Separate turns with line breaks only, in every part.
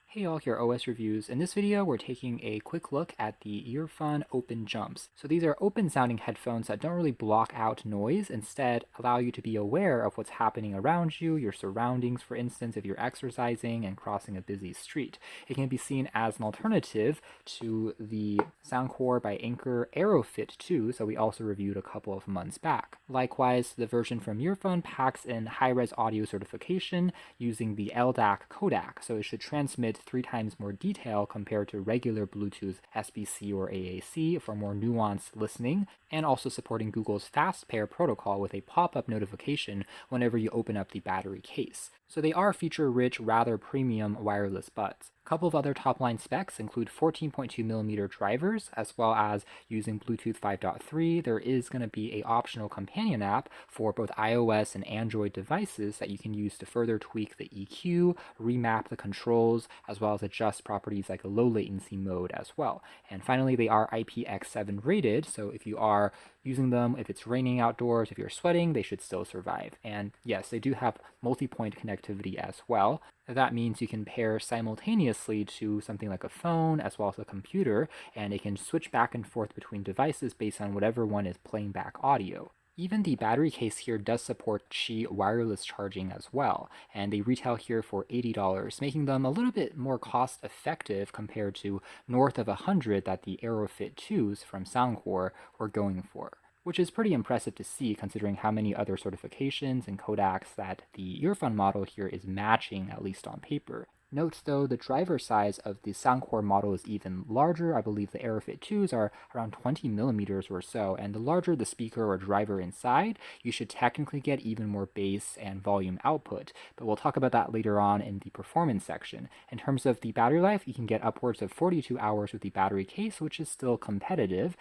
Hey all, here OS Reviews. In this video, we're taking a quick look at the Earfun OpenJumps. So these are open sounding headphones that don't really block out noise, instead allow you to be aware of what's happening around you, your surroundings, for instance, if you're exercising and crossing a busy street. It can be seen as an alternative to the Soundcore by Anker AeroFit 2, so we also reviewed a couple of months back. Likewise, the version from Earfun packs in high-res audio certification using the LDAC codec, so it should transmit 3 times more detail compared to regular Bluetooth SBC or AAC for more nuanced listening, and also supporting Google's fast pair protocol with a pop-up notification whenever you open up the battery case. So they are feature-rich, rather premium wireless buds. A couple of other top-line specs include 14.2mm drivers, as well as using Bluetooth 5.3. There is going to be an optional companion app for both iOS and Android devices that you can use to further tweak the EQ, remap the controls, as well as adjust properties like a low latency mode as well. And finally, they are IPX7 rated, so if you are using them, if it's raining outdoors, if you're sweating, they should still survive. And yes, they do have multi-point connectivity as well. That means you can pair simultaneously to something like a phone as well as a computer, and it can switch back and forth between devices based on whatever one is playing back audio. Even the battery case here does support Qi wireless charging as well, and they retail here for $80, making them a little bit more cost effective compared to north of $100 that the AeroFit 2s from Soundcore were going for, which is pretty impressive to see considering how many other certifications and codecs that the Earfun model here is matching, at least on paper. Note though, the driver size of the Soundcore model is even larger. I believe the AeroFit 2s are around 20mm or so, and the larger the speaker or driver inside, you should technically get even more bass and volume output, but we'll talk about that later on in the performance section. In terms of the battery life, you can get upwards of 42 hours with the battery case, which is still competitive.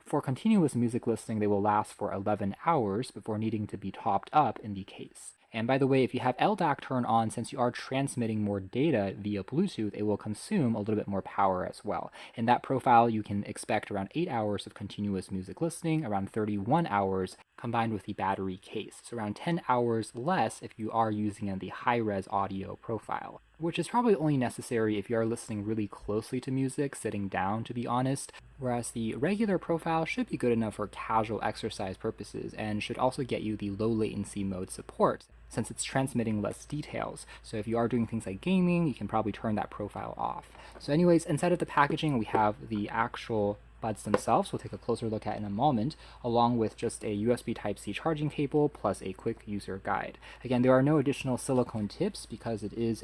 For continuous music listening, they will last for 11 hours before needing to be topped up in the case. And by the way, if you have LDAC turned on, since you are transmitting more data via Bluetooth, it will consume a little bit more power as well. In that profile, you can expect around 8 hours of continuous music listening, around 31 hours combined with the battery case. So around 10 hours less if you are using the high-res audio profile, which is probably only necessary if you are listening really closely to music, sitting down to be honest, whereas the regular profile should be good enough for casual exercise purposes and should also get you the low latency mode support, since it's transmitting less details. So if you are doing things like gaming, you can probably turn that profile off. So anyways, inside of the packaging, we have the actual buds themselves, we'll take a closer look at in a moment, along with just a USB Type-C charging cable plus a quick user guide. Again, there are no additional silicone tips because it is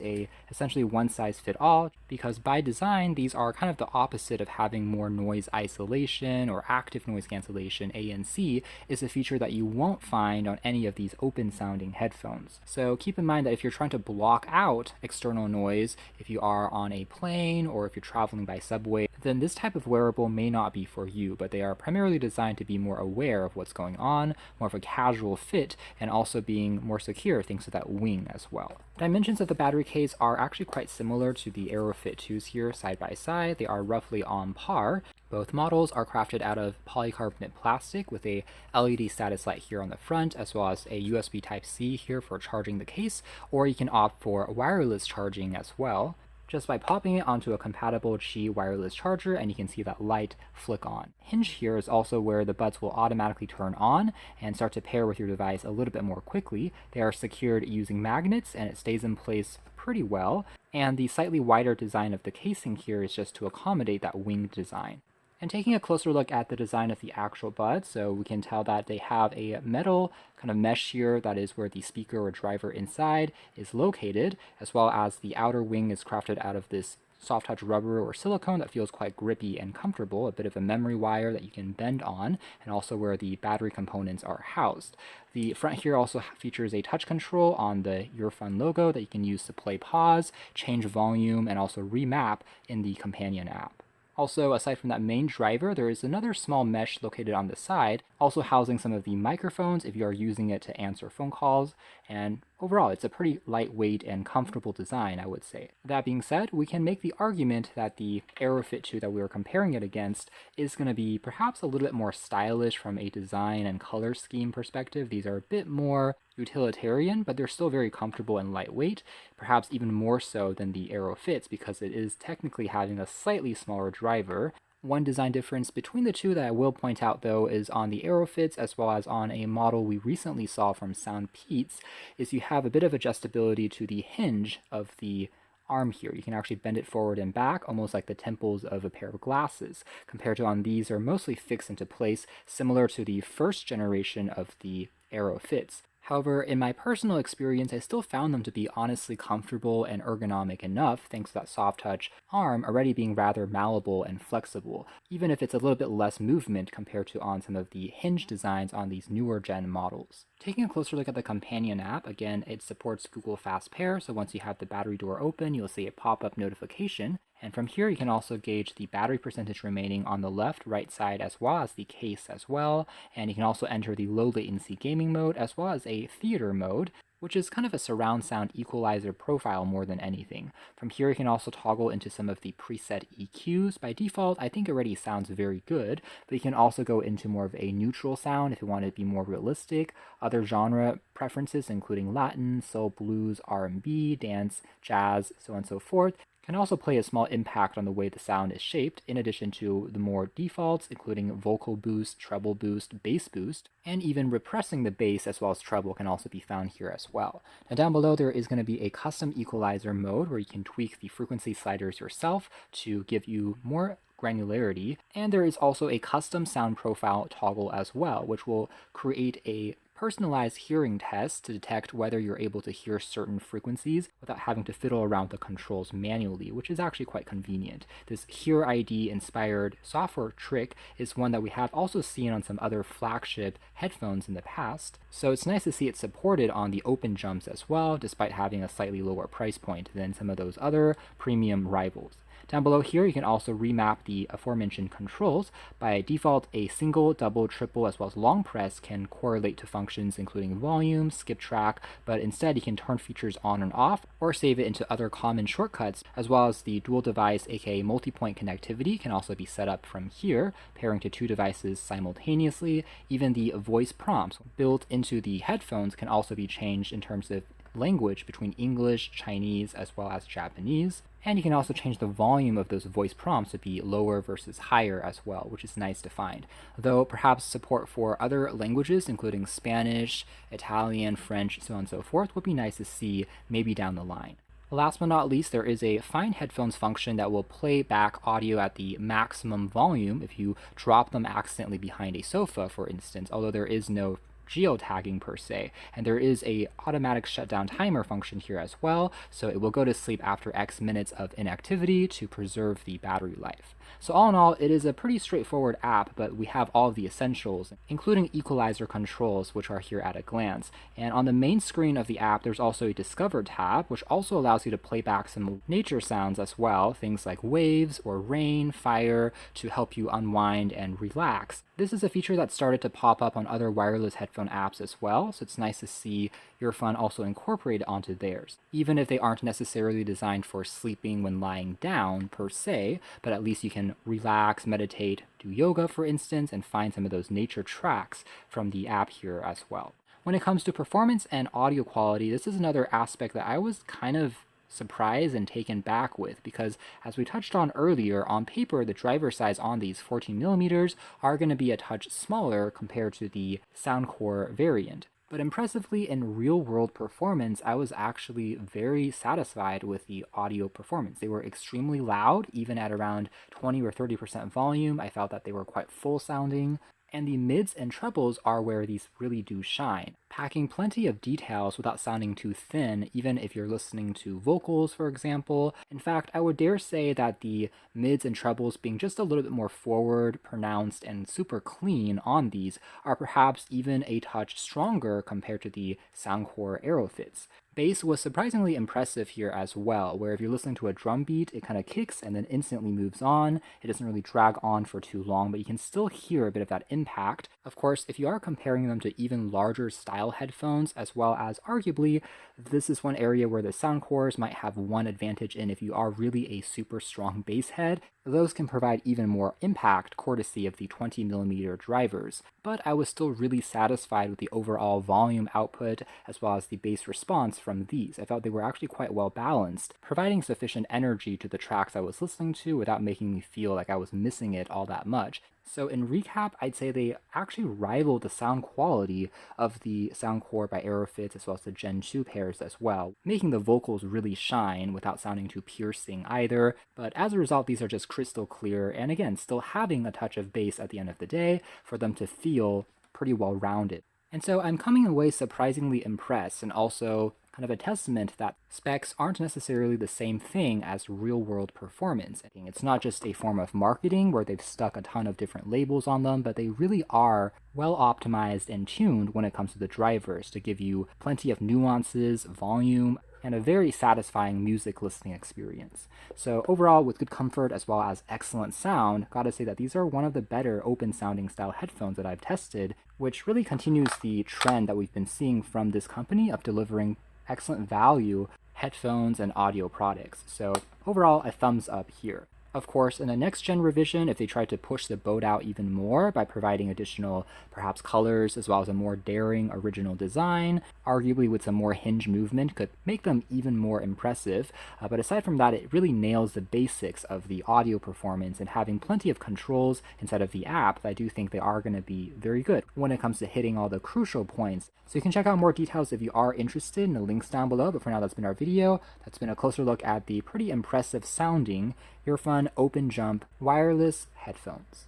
essentially one-size-fit-all, because by design, these are kind of the opposite of having more noise isolation or active noise cancellation. ANC is a feature that you won't find on any of these open-sounding headphones. So keep in mind that if you're trying to block out external noise, if you are on a plane or if you're traveling by subway, then this type of wearable may not be for you, but they are primarily designed to be more aware of what's going on, more of a casual fit, and also being more secure thanks to that wing as well. Dimensions of the battery case are actually quite similar to the AeroFit 2s here side by side. They are roughly on par. Both models are crafted out of polycarbonate plastic with a LED status light here on the front, as well as a USB Type-C here for charging the case, or you can opt for wireless charging as well, just by popping it onto a compatible Qi wireless charger, and you can see that light flick on. Hinge here is also where the buds will automatically turn on and start to pair with your device a little bit more quickly. They are secured using magnets and it stays in place pretty well, and the slightly wider design of the casing here is just to accommodate that winged design. And taking a closer look at the design of the actual buds, so we can tell that they have a metal kind of mesh here that is where the speaker or driver inside is located, as well as the outer wing is crafted out of this soft touch rubber or silicone that feels quite grippy and comfortable, a bit of a memory wire that you can bend on, and also where the battery components are housed. The front here also features a touch control on the Earfun logo that you can use to play pause, change volume, and also remap in the companion app. Also, aside from that main driver, there is another small mesh located on the side, also housing some of the microphones if you are using it to answer phone calls. And overall, it's a pretty lightweight and comfortable design, I would say. That being said, we can make the argument that the AeroFit 2 that we were comparing it against is going to be perhaps a little bit more stylish from a design and color scheme perspective. These are a bit more utilitarian, but they're still very comfortable and lightweight, perhaps even more so than the AeroFits because it is technically having a slightly smaller driver. One design difference between the two that I will point out though is on the AeroFits as well as on a model we recently saw from SoundPeats is you have a bit of adjustability to the hinge of the arm here. You can actually bend it forward and back almost like the temples of a pair of glasses, compared to on these are mostly fixed into place, similar to the first generation of the AeroFits. However, in my personal experience, I still found them to be honestly comfortable and ergonomic enough, thanks to that soft touch arm already being rather malleable and flexible, even if it's a little bit less movement compared to on some of the hinge designs on these newer gen models. Taking a closer look at the companion app, again, it supports Google Fast Pair, so once you have the battery door open, you'll see a pop-up notification. And from here, you can also gauge the battery percentage remaining on the left, right side, as well as the case as well. And you can also enter the low latency gaming mode, as well as a theater mode, which is kind of a surround sound equalizer profile more than anything. From here, you can also toggle into some of the preset EQs. By default, I think already sounds very good, but you can also go into more of a neutral sound if you want it to be more realistic. Other genre preferences, including Latin, soul, blues, R&B, dance, jazz, so on and so forth, can also play a small impact on the way the sound is shaped, in addition to the more defaults, including vocal boost, treble boost, bass boost, and even repressing the bass as well as treble can also be found here as well. Now down below there is going to be a custom equalizer mode where you can tweak the frequency sliders yourself to give you more granularity, and there is also a custom sound profile toggle as well, which will create a personalized hearing test to detect whether you're able to hear certain frequencies without having to fiddle around the controls manually, which is actually quite convenient. This Hear ID inspired software trick is one that we have also seen on some other flagship headphones in the past, so it's nice to see it supported on the OpenJumps as well, despite having a slightly lower price point than some of those other premium rivals. Down below here, you can also remap the aforementioned controls. By default, a single, double, triple, as well as long press can correlate to functions including volume, skip track, but instead you can turn features on and off or save it into other common shortcuts, as well as the dual device, aka multi-point connectivity, can also be set up from here, pairing to two devices simultaneously. Even the voice prompts built into the headphones can also be changed in terms of language between English, Chinese, as well as Japanese. And you can also change the volume of those voice prompts to be lower versus higher as well, which is nice to find. Though perhaps support for other languages, including Spanish, Italian, French, so on and so forth, would be nice to see maybe down the line. Last but not least, there is a Find Headphones function that will play back audio at the maximum volume if you drop them accidentally behind a sofa, for instance, although there is no geotagging per se, and there is a automatic shutdown timer function here as well, so it will go to sleep after X minutes of inactivity to preserve the battery life. So all in all, it is a pretty straightforward app, but we have all of the essentials, including equalizer controls, which are here at a glance. And on the main screen of the app, there's also a Discover tab, which also allows you to play back some nature sounds as well, things like waves or rain, fire, to help you unwind and relax. This is a feature that started to pop up on other wireless headphone apps as well, so it's nice to see Earfun also incorporated onto theirs, even if they aren't necessarily designed for sleeping when lying down per se, but at least you can relax, meditate, do yoga for instance, and find some of those nature tracks from the app here as well. When it comes to performance and audio quality, this is another aspect that I was kind of surprised and taken back with, because as we touched on earlier, on paper the driver size on these 14mm are going to be a touch smaller compared to the Soundcore variant. But impressively, in real-world performance, I was actually very satisfied with the audio performance. They were extremely loud, even at around 20 or 30% volume. I felt that they were quite full-sounding. And the mids and trebles are where these really do shine, packing plenty of details without sounding too thin, even if you're listening to vocals, for example. In fact, I would dare say that the mids and trebles being just a little bit more forward, pronounced, and super clean on these are perhaps even a touch stronger compared to the Soundcore AeroFits. Bass was surprisingly impressive here as well, where if you're listening to a drum beat, it kind of kicks and then instantly moves on. It doesn't really drag on for too long, but you can still hear a bit of that impact. Of course, if you are comparing them to even larger style headphones, as well as arguably, this is one area where the Soundcores might have one advantage in if you are really a super strong bass head. Those can provide even more impact courtesy of the 20mm drivers, but I was still really satisfied with the overall volume output as well as the bass response from these. I felt they were actually quite well balanced, providing sufficient energy to the tracks I was listening to without making me feel like I was missing it all that much. So in recap, I'd say they actually rival the sound quality of the Soundcore by AeroFit as well as the Gen 2 pairs as well, making the vocals really shine without sounding too piercing either. But as a result, these are just crystal clear and again, still having a touch of bass at the end of the day for them to feel pretty well rounded. And so I'm coming away surprisingly impressed and also kind of a testament that specs aren't necessarily the same thing as real-world performance. It's not just a form of marketing where they've stuck a ton of different labels on them, but they really are well optimized and tuned when it comes to the drivers to give you plenty of nuances, volume, and a very satisfying music listening experience. So overall, with good comfort as well as excellent sound, gotta say that these are one of the better open sounding style headphones that I've tested, which really continues the trend that we've been seeing from this company of delivering excellent value headphones and audio products. So overall, a thumbs up here. Of course, in the next gen revision, if they try to push the boat out even more by providing additional, perhaps colors, as well as a more daring original design, arguably with some more hinge movement, could make them even more impressive. But aside from that, it really nails the basics of the audio performance and having plenty of controls inside of the app that I do think they are going to be very good when it comes to hitting all the crucial points. So you can check out more details if you are interested in the links down below. But for now, that's been our video. That's been a closer look at the pretty impressive sounding Earfun OpenJump wireless headphones.